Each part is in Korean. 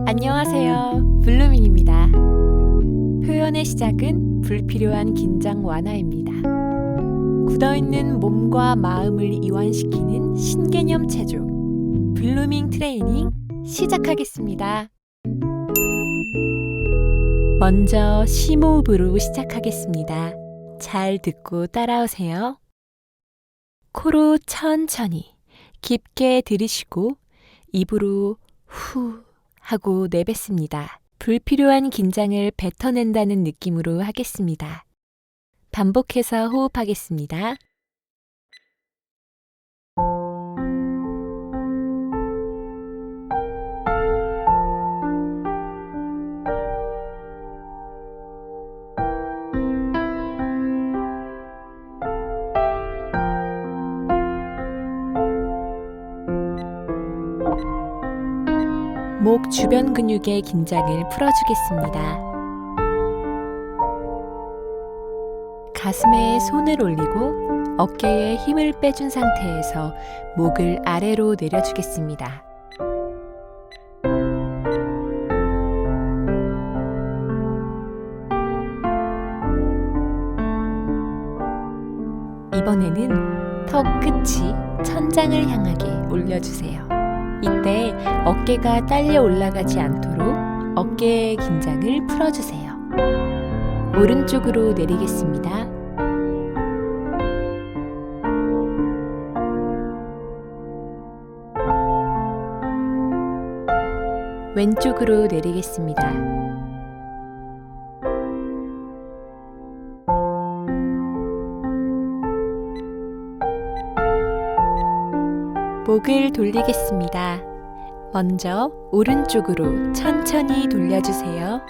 안녕하세요. 블루밍입니다. 표현의 시작은 불필요한 긴장 완화입니다. 굳어있는 몸과 마음을 이완시키는 신개념 체조 블루밍 트레이닝 시작하겠습니다. 먼저 심호흡으로 시작하겠습니다. 잘 듣고 따라오세요. 코로 천천히 깊게 들이쉬고 입으로 후 하고 내뱉습니다. 불필요한 긴장을 뱉어낸다는 느낌으로 하겠습니다. 반복해서 호흡하겠습니다. 목 주변 근육의 긴장을 풀어주겠습니다. 가슴에 손을 올리고 어깨에 힘을 빼준 상태에서 목을 아래로 내려주겠습니다. 이번에는 턱 끝이 천장을 향하게 올려주세요. 이때 어깨가 딸려 올라가지 않도록 어깨의 긴장을 풀어주세요. 오른쪽으로 내리겠습니다. 왼쪽으로 내리겠습니다. 목을 돌리겠습니다. 먼저 오른쪽으로 천천히 돌려주세요.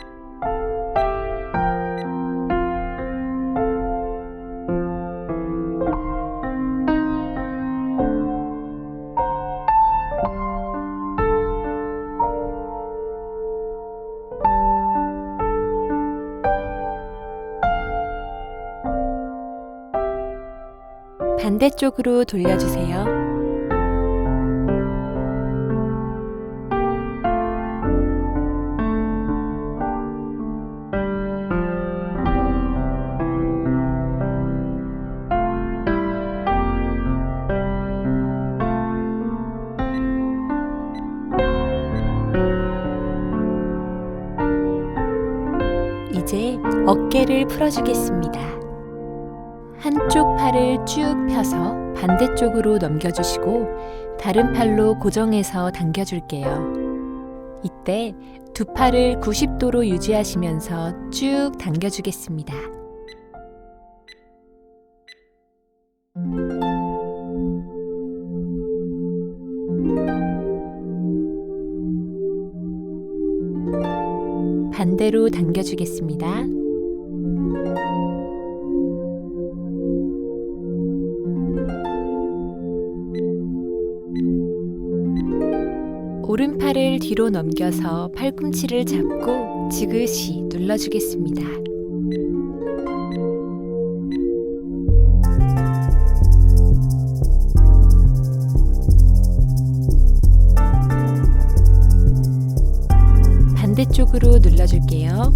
반대쪽으로 돌려주세요. 이제 어깨를 풀어주겠습니다. 한쪽 팔을 쭉 펴서 반대쪽으로 넘겨주시고 다른 팔로 고정해서 당겨줄게요. 이때 두 팔을 90도로 유지하시면서 쭉 당겨주겠습니다. 반대로 당겨주겠습니다. 오른팔을 뒤로 넘겨서 팔꿈치를 잡고 지그시 눌러주겠습니다. 반대쪽으로 눌러줄게요.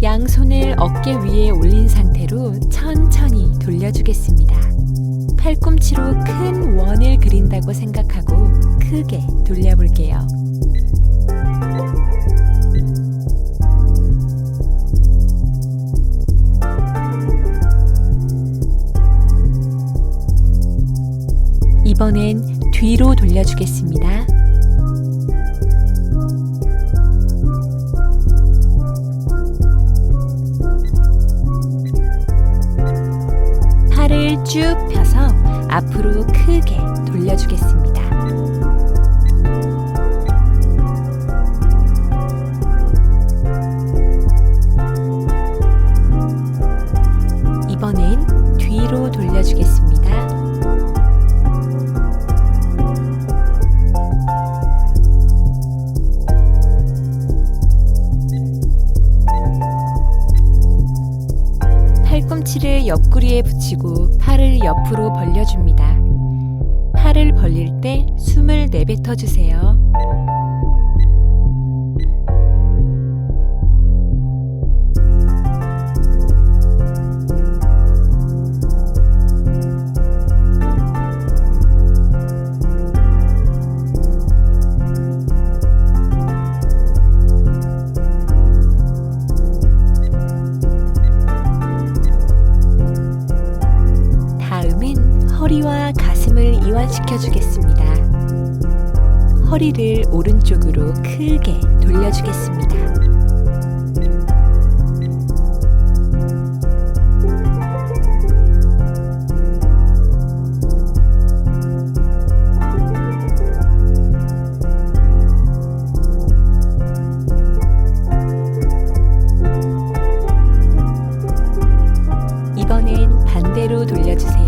양손을 어깨 위에 올린 상태로 천천히 돌려주겠습니다. 팔꿈치로 큰 원을 그린다고 생각하고 크게 돌려볼게요. 이번엔 뒤로 돌려주겠습니다. 팔을 쭉 펴서 앞으로 크게 돌려주겠습니다. 이번엔 뒤로 돌려주겠습니다. 뒤꿈치를 옆구리에 붙이고 팔을 옆으로 벌려줍니다. 팔을 벌릴 때 숨을 내뱉어 주세요. 허리와 가슴을 이완시켜 주겠습니다. 허리를 오른쪽으로 크게 돌려주겠습니다. 이번엔 반대로 돌려주세요.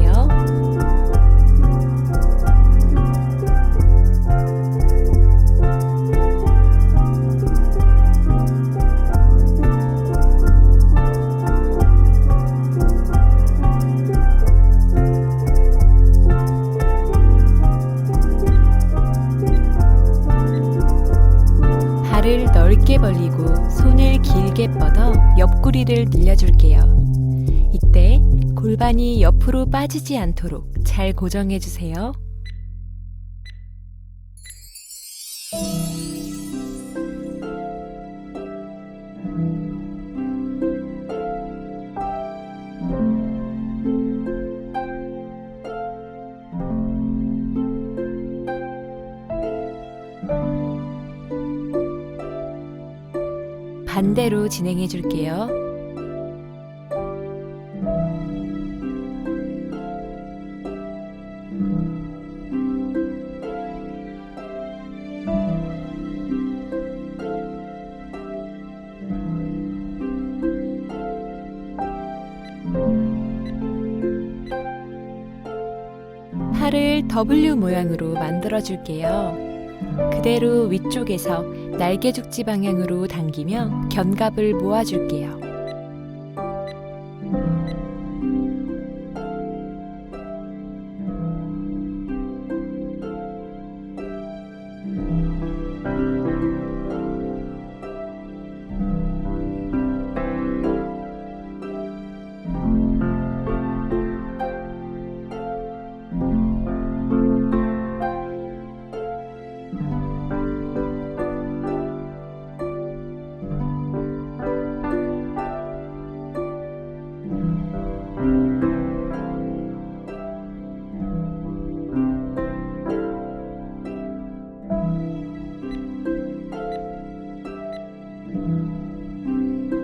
발을 넓게 벌리고 손을 길게 뻗어 옆구리를 늘려줄게요. 이때 골반이 옆으로 빠지지 않도록 잘 고정해 주세요. 반대로 진행해 줄게요. 팔을 W 모양으로 만들어 줄게요. 그대로 위쪽에서 날개죽지 방향으로 당기며 견갑을 모아줄게요.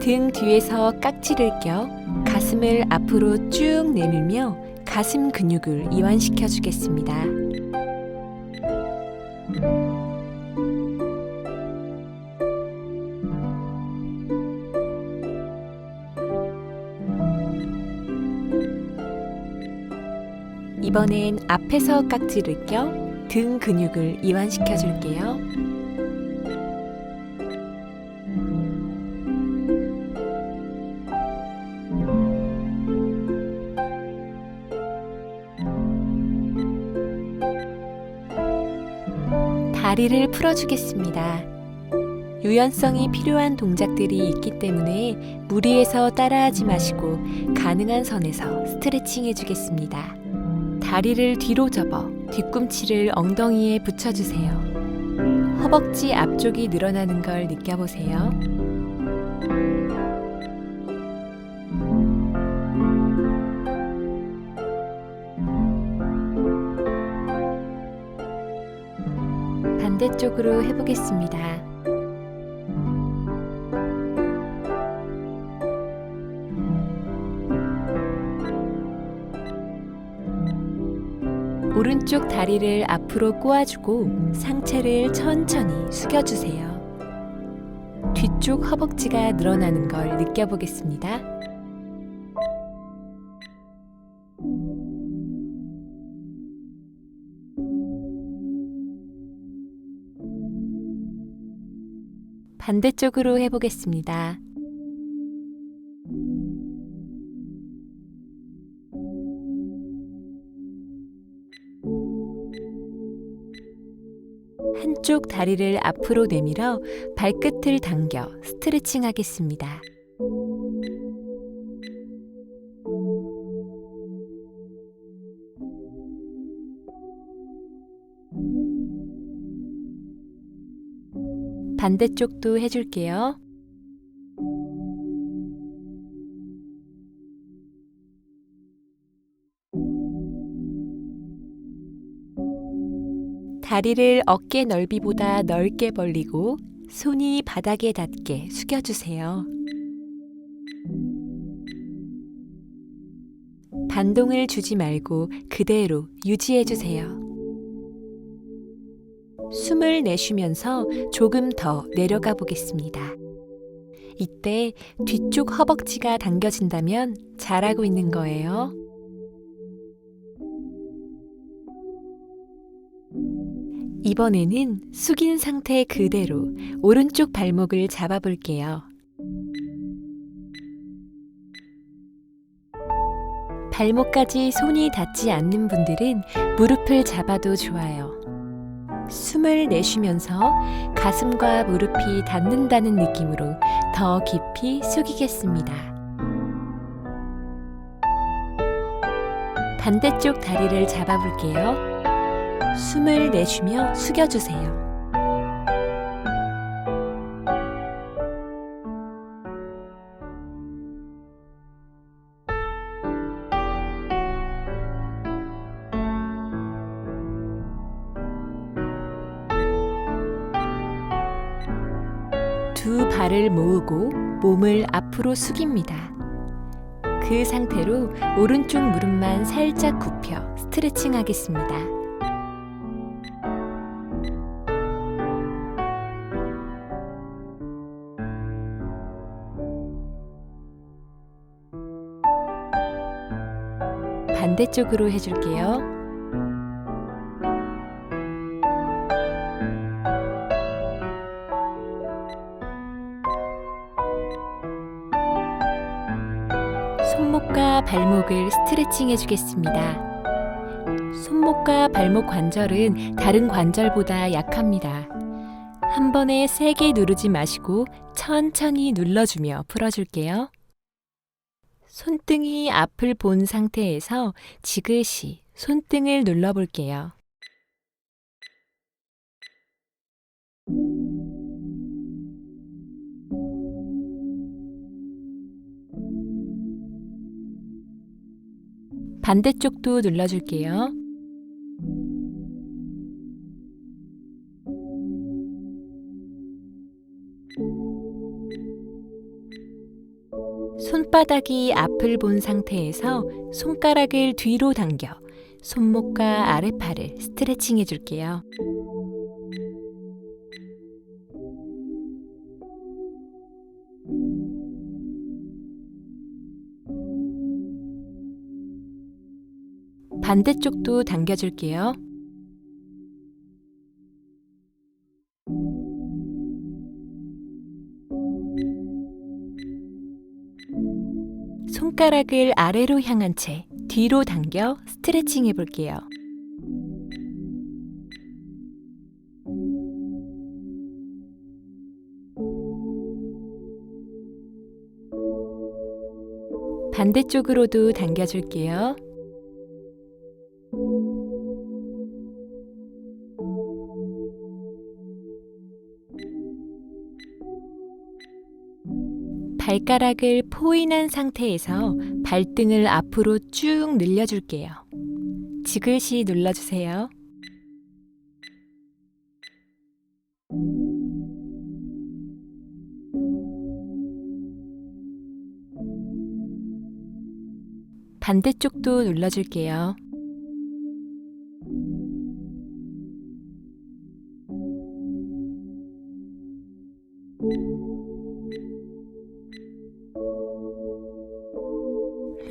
등 뒤에서 깍지를 껴 가슴을 앞으로 쭉 내밀며 가슴 근육을 이완시켜 주겠습니다. 이번엔 앞에서 깍지를 껴 등 근육을 이완시켜 줄게요. 다리를 풀어주겠습니다. 유연성이 필요한 동작들이 있기 때문에 무리해서 따라하지 마시고 가능한 선에서 스트레칭 해주겠습니다. 다리를 뒤로 접어 뒤꿈치를 엉덩이에 붙여주세요. 허벅지 앞쪽이 늘어나는 걸 느껴보세요. 반대쪽으로 해보겠습니다. 오른쪽 다리를 앞으로 꼬아주고 상체를 천천히 숙여주세요. 뒤쪽 허벅지가 늘어나는 걸 느껴보겠습니다. 반대쪽으로 해보겠습니다. 한쪽 다리를 앞으로 내밀어 발끝을 당겨 스트레칭 하겠습니다. 반대쪽도 해줄게요. 다리를 어깨 넓이보다 넓게 벌리고 손이 바닥에 닿게 숙여주세요. 반동을 주지 말고 그대로 유지해주세요. 숨을 내쉬면서 조금 더 내려가 보겠습니다. 이때 뒤쪽 허벅지가 당겨진다면 잘하고 있는 거예요. 이번에는 숙인 상태 그대로 오른쪽 발목을 잡아볼게요. 발목까지 손이 닿지 않는 분들은 무릎을 잡아도 좋아요. 숨을 내쉬면서 가슴과 무릎이 닿는다는 느낌으로 더 깊이 숙이겠습니다. 반대쪽 다리를 잡아볼게요. 숨을 내쉬며 숙여주세요. 두 발을 모으고 몸을 앞으로 숙입니다. 그 상태로 오른쪽 무릎만 살짝 굽혀 스트레칭 하겠습니다. 반대쪽으로 해줄게요. 손목과 발목을 스트레칭 해주겠습니다. 손목과 발목 관절은 다른 관절보다 약합니다. 한 번에 세게 누르지 마시고 천천히 눌러주며 풀어줄게요. 손등이 앞을 본 상태에서 지그시 손등을 눌러볼게요. 반대쪽도 눌러줄게요. 손바닥이 앞을 본 상태에서 손가락을 뒤로 당겨 손목과 아랫팔을 스트레칭 해줄게요. 반대쪽도 당겨줄게요. 손가락을 아래로 향한 채 뒤로 당겨 스트레칭 해볼게요. 반대쪽으로도 당겨줄게요. 발가락을 포인한 상태에서 발등을 앞으로 쭉 늘려줄게요. 지그시 눌러주세요. 반대쪽도 눌러줄게요.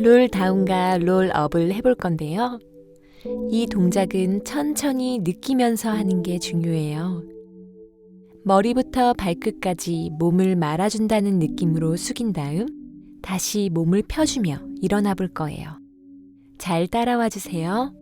롤다운과 롤업을 해볼 건데요. 이 동작은 천천히 느끼면서 하는 게 중요해요. 머리부터 발끝까지 몸을 말아준다는 느낌으로 숙인 다음 다시 몸을 펴주며 일어나 볼 거예요. 잘 따라와 주세요.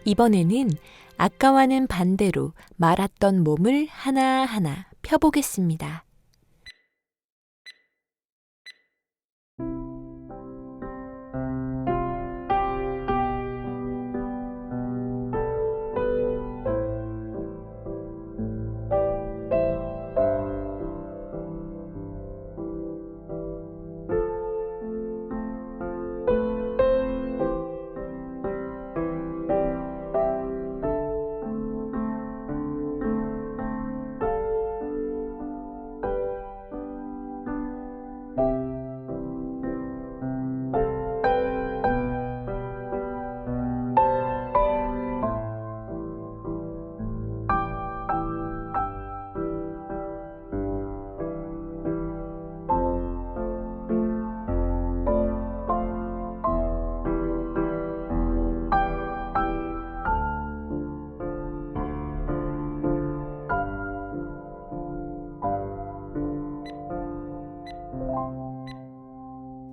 이번에는 아까와는 반대로 말았던 몸을 하나하나 펴보겠습니다.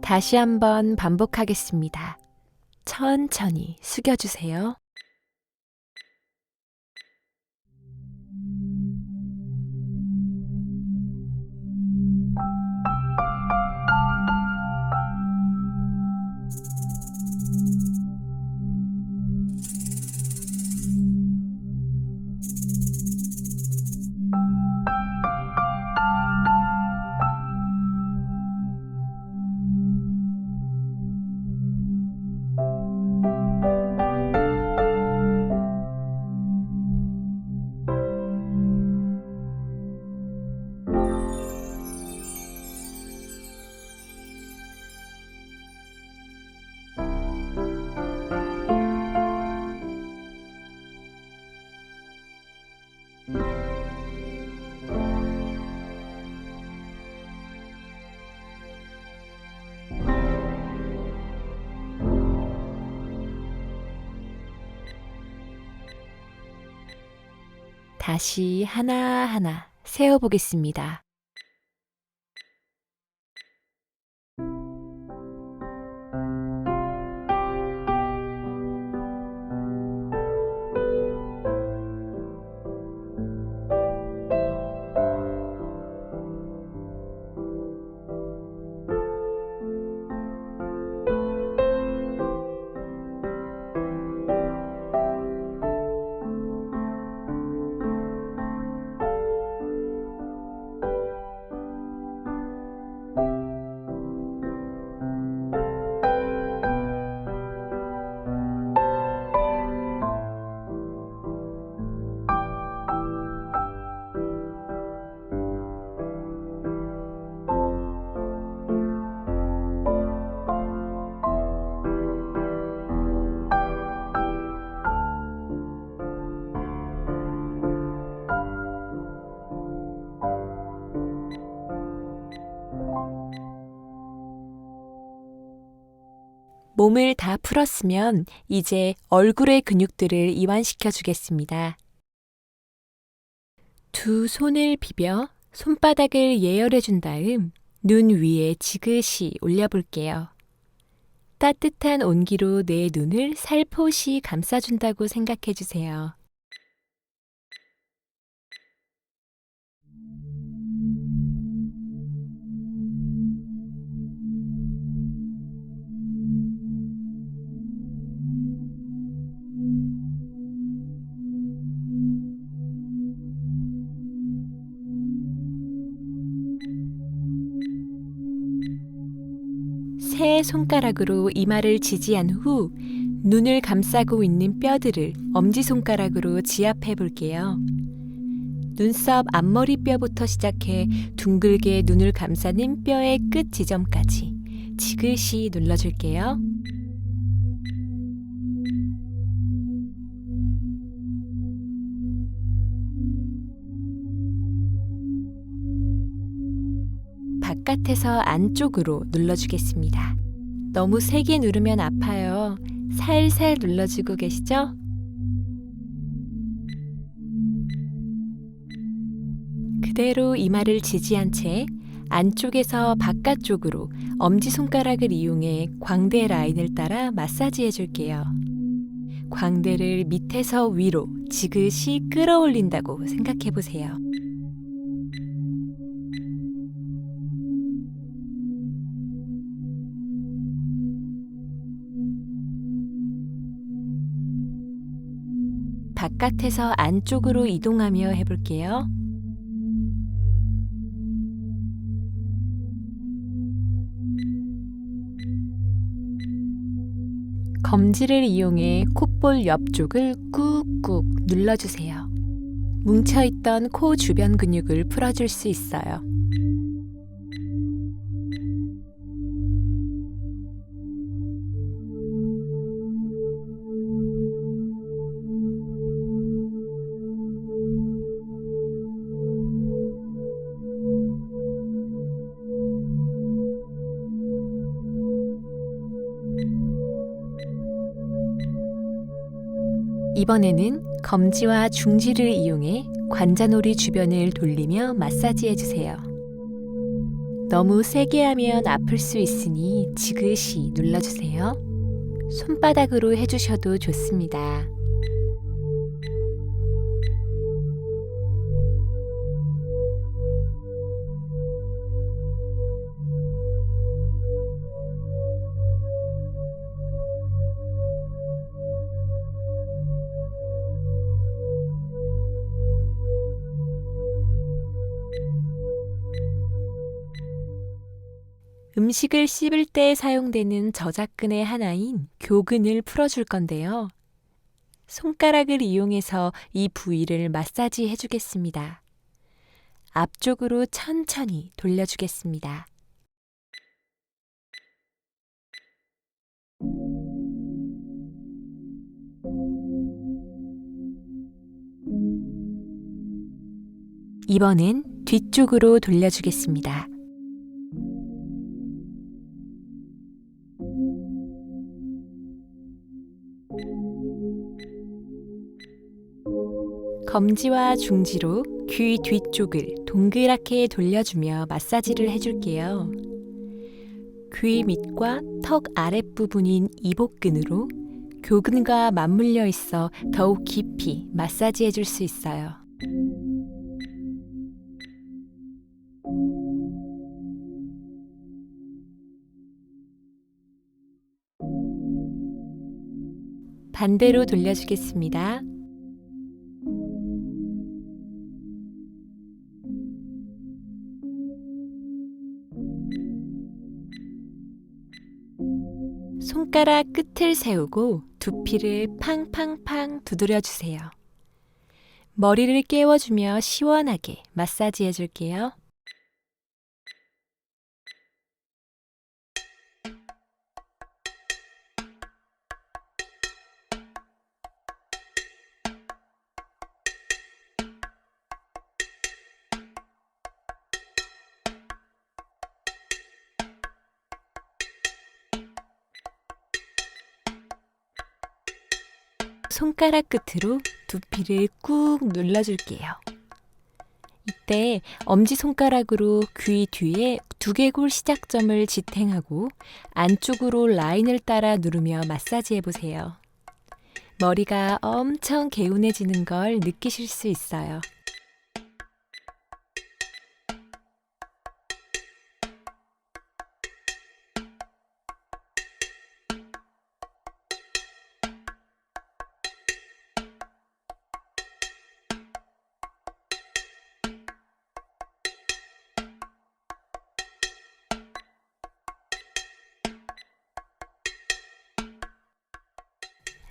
다시 한번 반복하겠습니다. 천천히 숙여주세요. 다시 하나하나 세어보겠습니다. 몸을 다 풀었으면 이제 얼굴의 근육들을 이완시켜 주겠습니다. 두 손을 비벼 손바닥을 예열해 준 다음 눈 위에 지그시 올려볼게요. 따뜻한 온기로 내 눈을 살포시 감싸준다고 생각해 주세요. 세 손가락으로 이마를 지지한 후 눈을 감싸고 있는 뼈들을 엄지손가락으로 지압해 볼게요. 눈썹 앞머리 뼈부터 시작해 둥글게 눈을 감싸는 뼈의 끝 지점까지 지그시 눌러줄게요. 바깥에서 안쪽으로 눌러주겠습니다. 너무 세게 누르면 아파요. 살살 눌러주고 계시죠? 그대로 이마를 지지한 채 안쪽에서 바깥쪽으로 엄지손가락을 이용해 광대 라인을 따라 마사지 해줄게요. 광대를 밑에서 위로 지그시 끌어올린다고 생각해 보세요. 바깥에서 안쪽으로 이동하며 해볼게요. 검지를 이용해 콧볼 옆쪽을 꾹꾹 눌러주세요. 뭉쳐있던 코 주변 근육을 풀어줄 수 있어요. 이번에는 검지와 중지를 이용해 관자놀이 주변을 돌리며 마사지해 주세요. 너무 세게 하면 아플 수 있으니 지그시 눌러주세요. 손바닥으로 해주셔도 좋습니다. 음식을 씹을 때 사용되는 저작근의 하나인 교근을 풀어줄 건데요. 손가락을 이용해서 이 부위를 마사지 해주겠습니다. 앞쪽으로 천천히 돌려주겠습니다. 이번엔 뒤쪽으로 돌려주겠습니다. 검지와 중지로 귀 뒤쪽을 동그랗게 돌려주며 마사지를 해줄게요. 귀 밑과 턱 아랫부분인 이복근으로 교근과 맞물려 있어 더욱 깊이 마사지해 줄 수 있어요. 반대로 돌려주겠습니다. 손가락 끝을 세우고 두피를 팡팡팡 두드려 주세요. 머리를 깨워주며 시원하게 마사지해 줄게요. 손가락 끝으로 두피를 꾹 눌러줄게요. 이때 엄지손가락으로 귀 뒤에 두개골 시작점을 지탱하고 안쪽으로 라인을 따라 누르며 마사지해보세요. 머리가 엄청 개운해지는 걸 느끼실 수 있어요.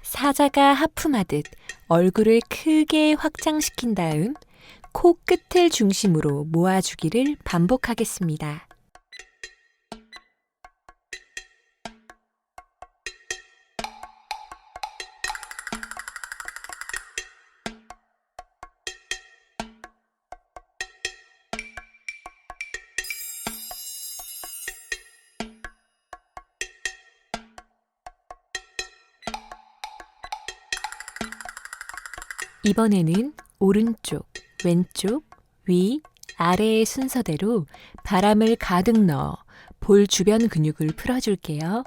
사자가 하품하듯 얼굴을 크게 확장시킨 다음 코 끝을 중심으로 모아주기를 반복하겠습니다. 이번에는 오른쪽, 왼쪽, 위, 아래의 순서대로 바람을 가득 넣어 볼 주변 근육을 풀어줄게요.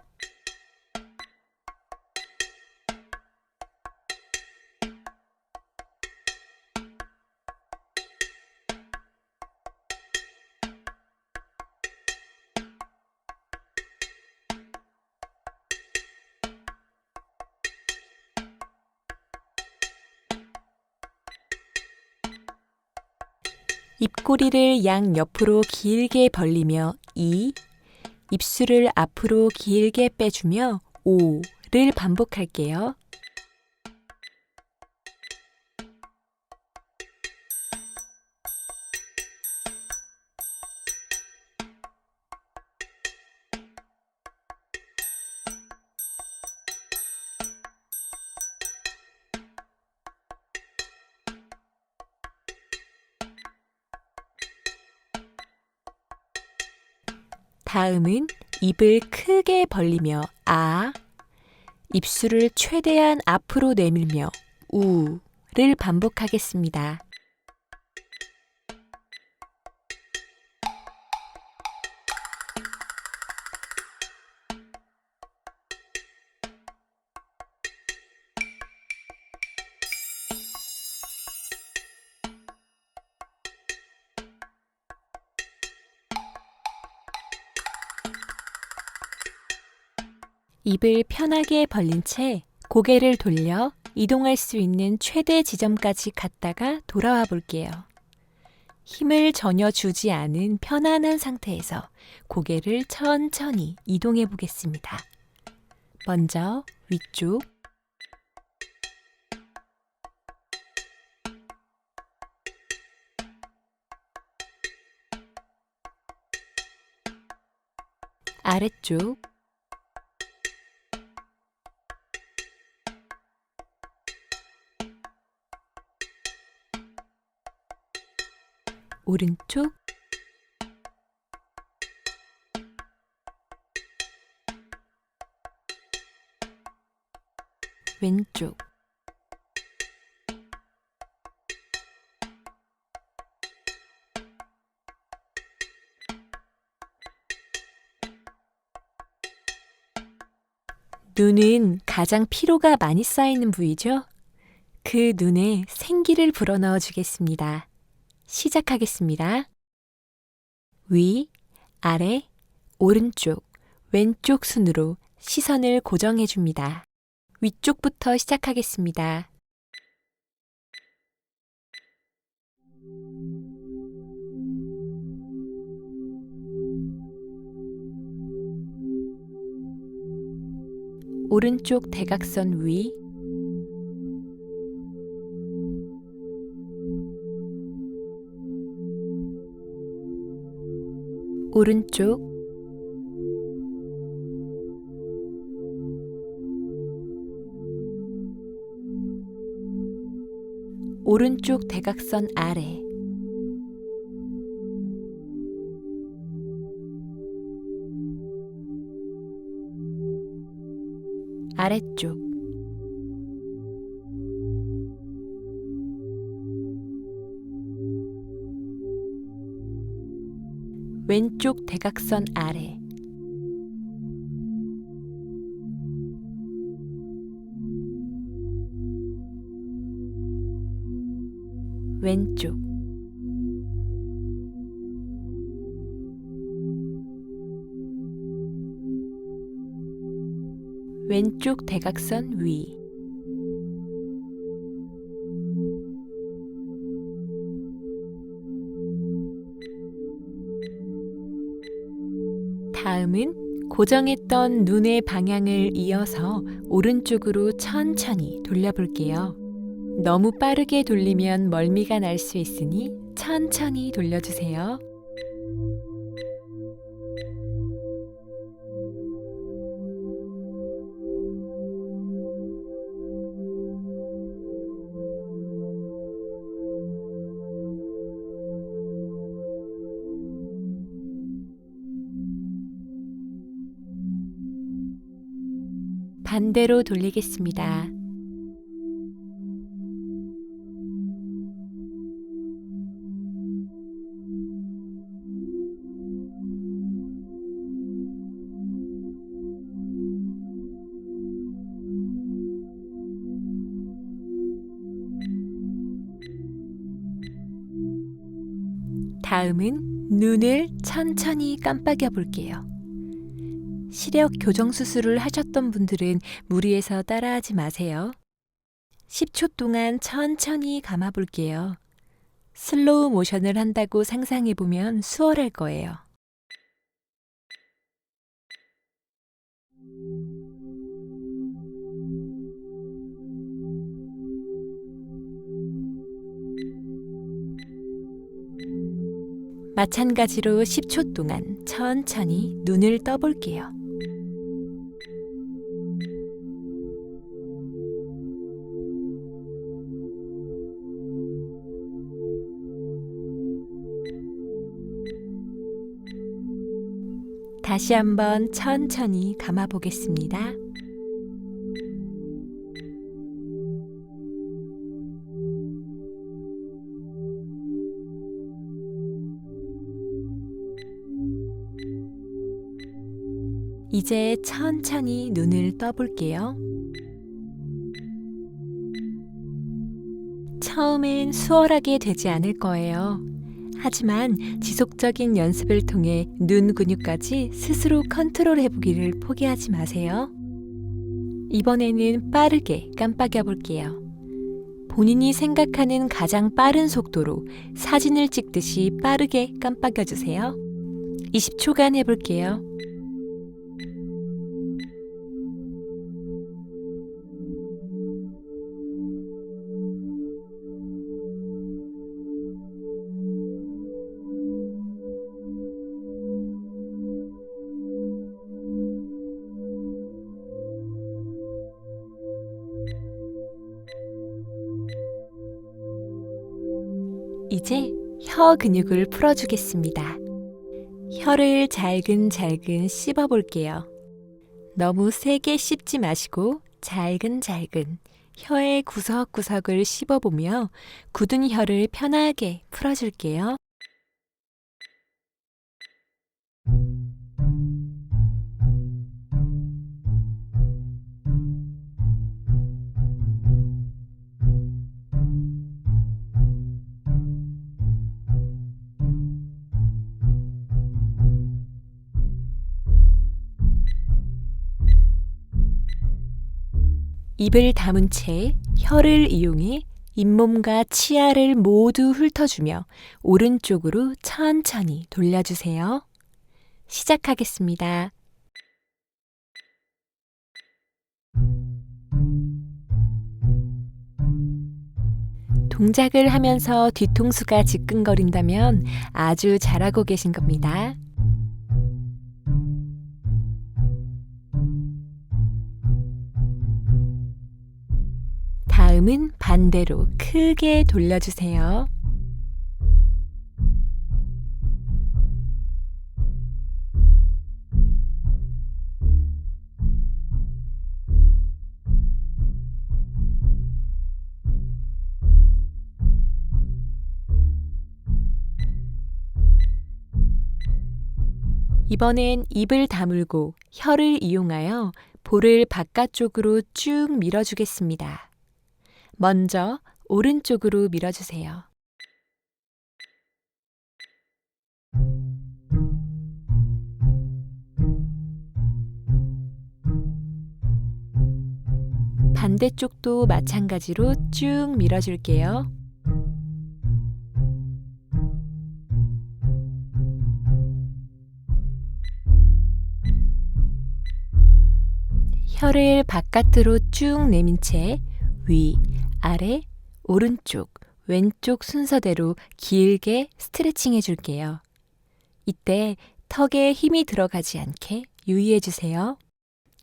입꼬리를 양옆으로 길게 벌리며 2, 입술을 앞으로 길게 빼주며 5를 반복할게요. 다음은 입을 크게 벌리며 아, 입술을 최대한 앞으로 내밀며 우를 반복하겠습니다. 입을 편하게 벌린 채 고개를 돌려 이동할 수 있는 최대 지점까지 갔다가 돌아와 볼게요. 힘을 전혀 주지 않은 편안한 상태에서 고개를 천천히 이동해 보겠습니다. 먼저 위쪽, 아래쪽, 오른쪽, 왼쪽, 눈은 가장 피로가 많이 쌓이는 부위죠? 그 눈에 생기를 불어넣어 주겠습니다. 시작하겠습니다. 위, 아래, 오른쪽, 왼쪽 순으로 시선을 고정해 줍니다. 위쪽부터 시작하겠습니다. 오른쪽 대각선 위, 오른쪽, 오른쪽 대각선 아래, 아래쪽, 왼쪽 대각선 아래, 왼쪽, 왼쪽 대각선 위, 다음은 고정했던 눈의 방향을 이어서 오른쪽으로 천천히 돌려볼게요. 너무 빠르게 돌리면 멀미가 날 수 있으니 천천히 돌려주세요. 반대로 돌리겠습니다. 다음은 눈을 천천히 깜빡여 볼게요. 시력 교정 수술을 하셨던 분들은 무리해서 따라하지 마세요. 10초 동안 천천히 감아 볼게요. 슬로우 모션을 한다고 상상해보면 수월할 거예요. 마찬가지로 10초 동안 천천히 눈을 떠볼게요. 다시 한번 천천히 감아 보겠습니다. 이제 천천히 눈을 떠볼게요. 처음엔 수월하게 되지 않을 거예요. 하지만 지속적인 연습을 통해 눈 근육까지 스스로 컨트롤해 보기를 포기하지 마세요. 이번에는 빠르게 깜빡여 볼게요. 본인이 생각하는 가장 빠른 속도로 사진을 찍듯이 빠르게 깜빡여 주세요. 20초간 해볼게요. 이제 혀 근육을 풀어주겠습니다. 혀를 잘근잘근 씹어볼게요. 너무 세게 씹지 마시고 잘근잘근 혀의 구석구석을 씹어보며 굳은 혀를 편하게 풀어줄게요. 입을 다문 채 혀를 이용해 잇몸과 치아를 모두 훑어주며 오른쪽으로 천천히 돌려주세요. 시작하겠습니다. 동작을 하면서 뒤통수가 지끈거린다면 아주 잘하고 계신 겁니다. 다음은 반대로 크게 돌려주세요. 이번엔 입을 다물고 혀를 이용하여 볼을 바깥쪽으로 쭉 밀어주겠습니다. 먼저 오른쪽으로 밀어주세요. 반대쪽도 마찬가지로 쭉 밀어줄게요. 혀를 바깥으로 쭉 내민 채 위, 아래, 오른쪽, 왼쪽 순서대로 길게 스트레칭 해줄게요. 이때 턱에 힘이 들어가지 않게 유의해주세요.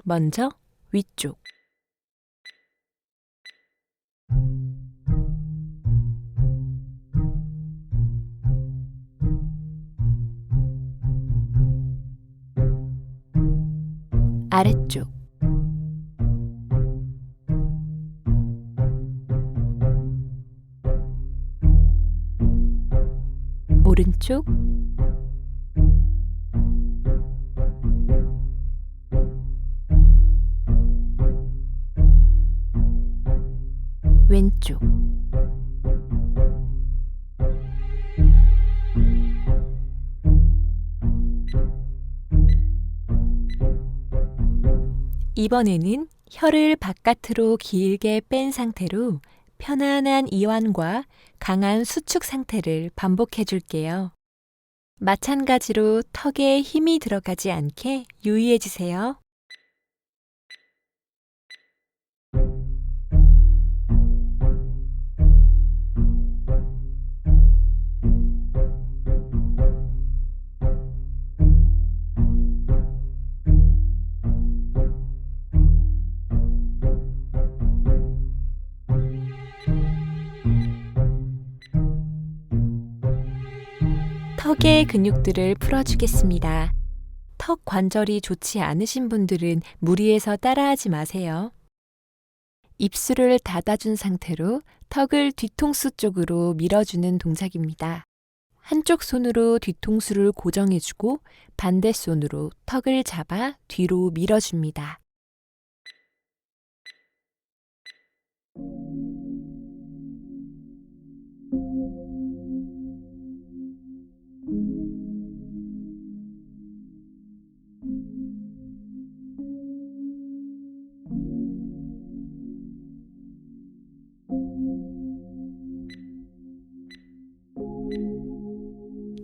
먼저 위쪽, 아래쪽, 오른쪽, 왼쪽, 이번에는 혀를 바깥으로 길게 뺀 상태로 편안한 이완과 강한 수축 상태를 반복해 줄게요. 마찬가지로 턱에 힘이 들어가지 않게 유의해 주세요. 턱의 근육들을 풀어주겠습니다. 턱 관절이 좋지 않으신 분들은 무리해서 따라하지 마세요. 입술을 닫아준 상태로 턱을 뒤통수 쪽으로 밀어주는 동작입니다. 한쪽 손으로 뒤통수를 고정해주고 반대 손으로 턱을 잡아 뒤로 밀어줍니다.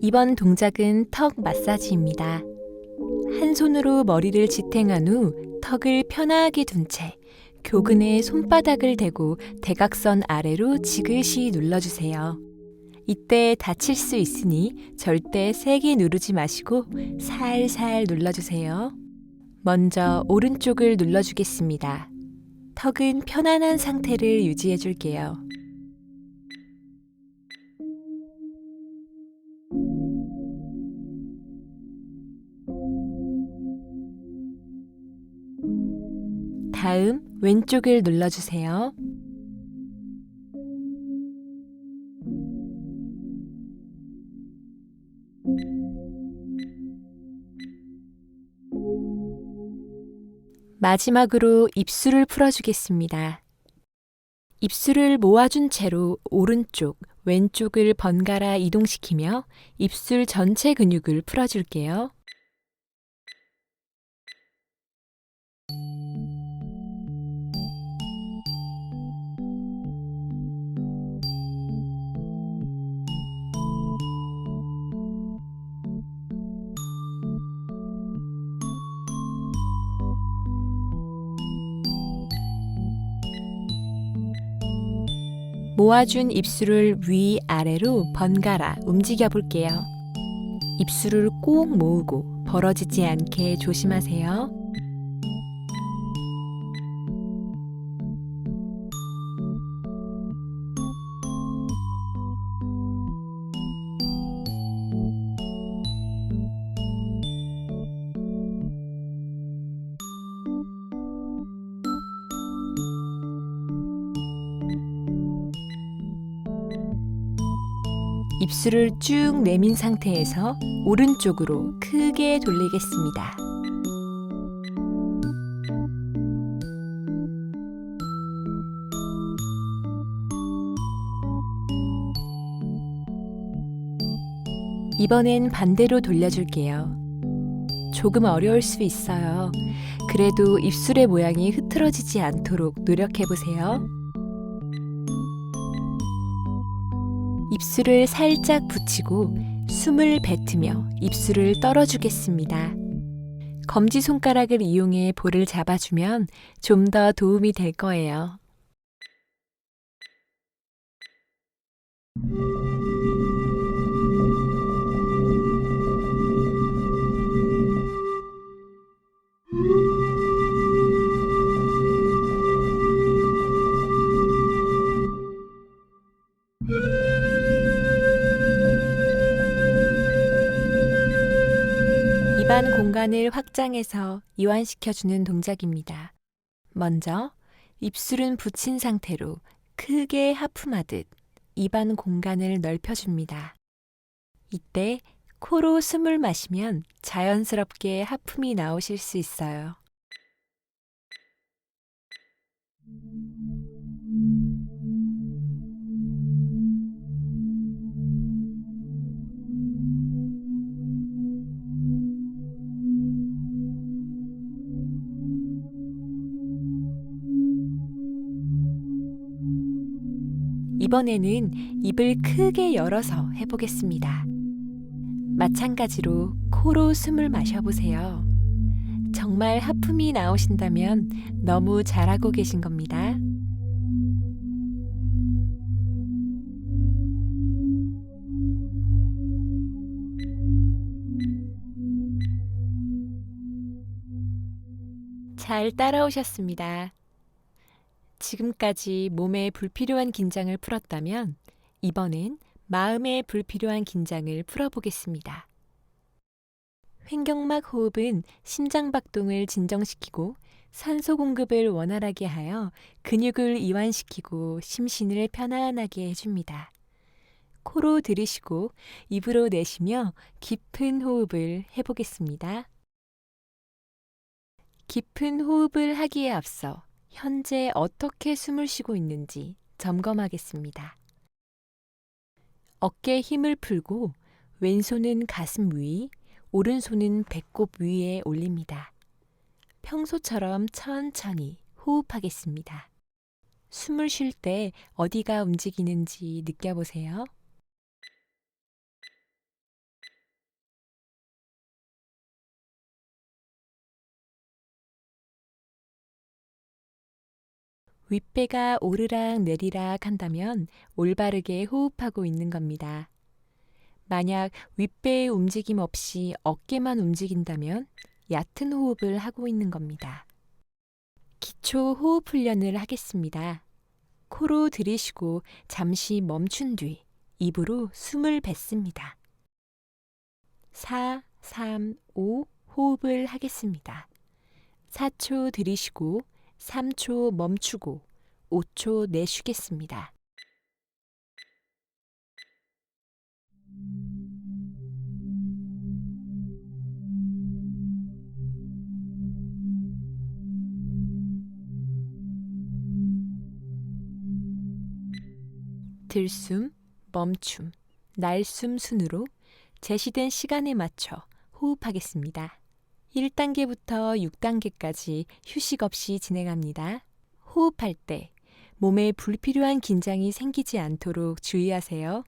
이번 동작은 턱 마사지입니다. 한 손으로 머리를 지탱한 후 턱을 편하게 둔 채 교근에 손바닥을 대고 대각선 아래로 지그시 눌러주세요. 이때 다칠 수 있으니 절대 세게 누르지 마시고 살살 눌러주세요. 먼저 오른쪽을 눌러주겠습니다. 턱은 편안한 상태를 유지해 줄게요. 다음 왼쪽을 눌러주세요. 마지막으로 입술을 풀어주겠습니다. 입술을 모아준 채로 오른쪽, 왼쪽을 번갈아 이동시키며 입술 전체 근육을 풀어줄게요. 모아준 입술을 위아래로 번갈아 움직여 볼게요. 입술을 꼭 모으고 벌어지지 않게 조심하세요. 입술을 쭉 내민 상태에서 오른쪽으로 크게 돌리겠습니다. 이번엔 반대로 돌려줄게요. 조금 어려울 수 있어요. 그래도 입술의 모양이 흐트러지지 않도록 노력해보세요. 입술을 살짝 붙이고 숨을 뱉으며 입술을 떨어주겠습니다. 검지손가락을 이용해 볼을 잡아주면 좀 더 도움이 될 거예요. 입안 공간을 확장해서 이완시켜주는 동작입니다. 먼저 입술은 붙인 상태로 크게 하품하듯 입안 공간을 넓혀줍니다. 이때 코로 숨을 마시면 자연스럽게 하품이 나오실 수 있어요. 이번에는 입을 크게 열어서 해보겠습니다. 마찬가지로 코로 숨을 마셔보세요. 정말 하품이 나오신다면 너무 잘하고 계신 겁니다. 잘 따라오셨습니다. 지금까지 몸에 불필요한 긴장을 풀었다면 이번엔 마음에 불필요한 긴장을 풀어보겠습니다. 횡격막 호흡은 심장박동을 진정시키고 산소 공급을 원활하게 하여 근육을 이완시키고 심신을 편안하게 해줍니다. 코로 들이쉬고 입으로 내쉬며 깊은 호흡을 해보겠습니다. 깊은 호흡을 하기에 앞서 현재 어떻게 숨을 쉬고 있는지 점검하겠습니다. 어깨에 힘을 풀고 왼손은 가슴 위, 오른손은 배꼽 위에 올립니다. 평소처럼 천천히 호흡하겠습니다. 숨을 쉴 때 어디가 움직이는지 느껴보세요. 윗배가 오르락 내리락 한다면 올바르게 호흡하고 있는 겁니다. 만약 윗배의 움직임 없이 어깨만 움직인다면 얕은 호흡을 하고 있는 겁니다. 기초 호흡 훈련을 하겠습니다. 코로 들이쉬고 잠시 멈춘 뒤 입으로 숨을 뱉습니다. 4, 3, 5 호흡을 하겠습니다. 4초 들이쉬고 3초 멈추고 5초 내쉬겠습니다. 들숨, 멈춤, 날숨 순으로 제시된 시간에 맞춰 호흡하겠습니다. 1단계부터 6단계까지 휴식 없이 진행합니다. 호흡할 때 몸에 불필요한 긴장이 생기지 않도록 주의하세요.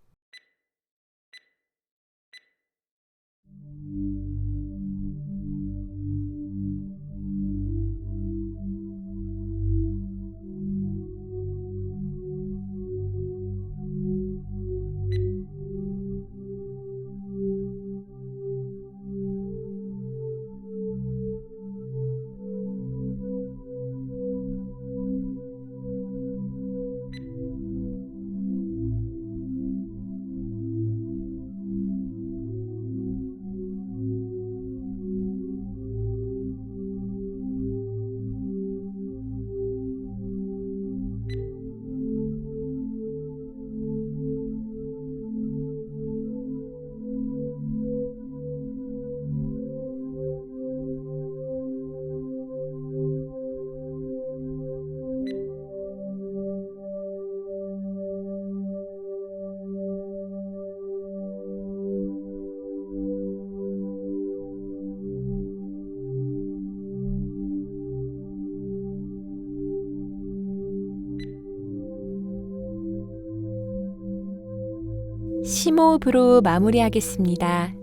심호흡으로 마무리하겠습니다.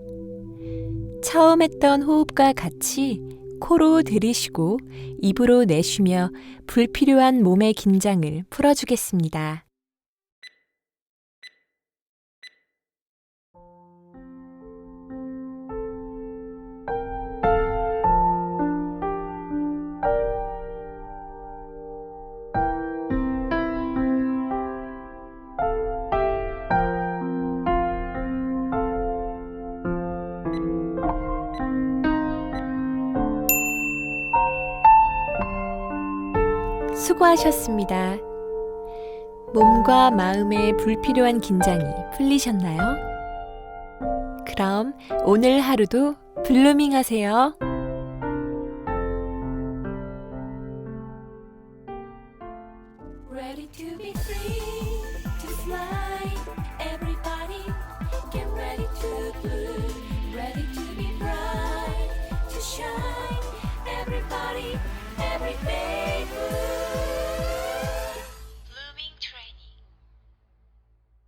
처음 했던 호흡과 같이 코로 들이쉬고 입으로 내쉬며 불필요한 몸의 긴장을 풀어주겠습니다. 수고하셨습니다. 몸과 마음의 불필요한 긴장이 풀리셨나요? 그럼 오늘 하루도 블루밍 하세요. Ready to be free, to fly. Everybody get ready to bloom. Ready to be bright, to shine. Everybody